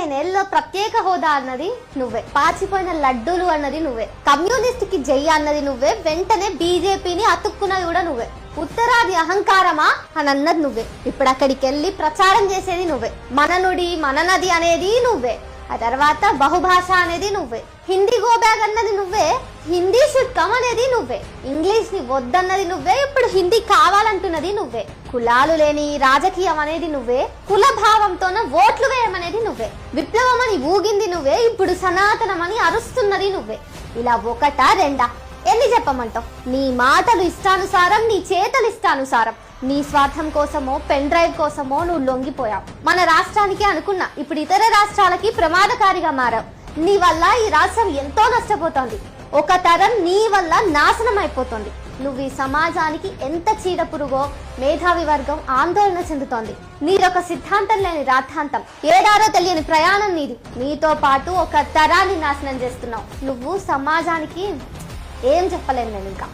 15 ఏళ్ళలో ప్రత్యేక హోదా అన్నది నువ్వే, పాచిపోయిన లడ్డూలు అన్నది నువ్వే, కమ్యూనిస్ట్ కి జై అన్నది నువ్వే, వెంటనే బీజేపీని అతుక్కున్నది కూడా నువ్వే, ఉత్తరాది అహంకారమా అని అన్నది నువ్వే, ఇప్పుడు అక్కడికి వెళ్ళి ప్రచారం చేసేది నువ్వే, మననుడి మననది అనేది నువ్వే, ఆ తర్వాత బహుభాష అనేది నువ్వే, హిందీ గో బ్యాగ్ అన్నది నువ్వే, హిందీ షుడ్ కమ్ అనేది నువ్వే, ఇంగ్లీష్ ని వద్దన్నది నువ్వే, ఇప్పుడు హిందీ కావాలంటున్నది నువ్వే, కులాలు లేని రాజకీయం అనేది నువ్వే, కుల భావంతోన ఓట్లు వేయమనేది నువ్వే, విప్లవం అని ఊగింది నువ్వే, ఇప్పుడు సనాతనం అని అరుస్తున్నది నువ్వే. ఇలా ఒకటా రెండా ఎన్ని చెప్పమంటావు? నీ మాటలు ఇష్టానుసారం, నీ చేతలు ఇష్టానుసారం, నీ స్వార్థం కోసమో పెన్ డ్రైవ్ కోసమో నువ్వు లొంగిపోయావు. మన రాష్ట్రానికి అనుకున్నా, ఇప్పుడు ఇతర రాష్ట్రాలకి ప్రమాదకారిగా మారావు. నీ వల్ల ఈ రాష్ట్రం ఎంతో నష్టపోతోంది, ఒక తరం నీ వల్ల నాశనం అయిపోతుంది. నువ్వు ఈ సమాజానికి ఎంత చీడ పురుగో మేధావి వర్గం ఆందోళన చెందుతోంది. నీదొక సిద్ధాంతం లేని రాద్ధాంతం, ఏడారో తెలియని ప్రయాణం నీది. నీతో పాటు ఒక తరాన్ని నాశనం చేస్తున్నావు. నువ్వు సమాజానికి ఏం చెప్పలేను నేను ఇంకా.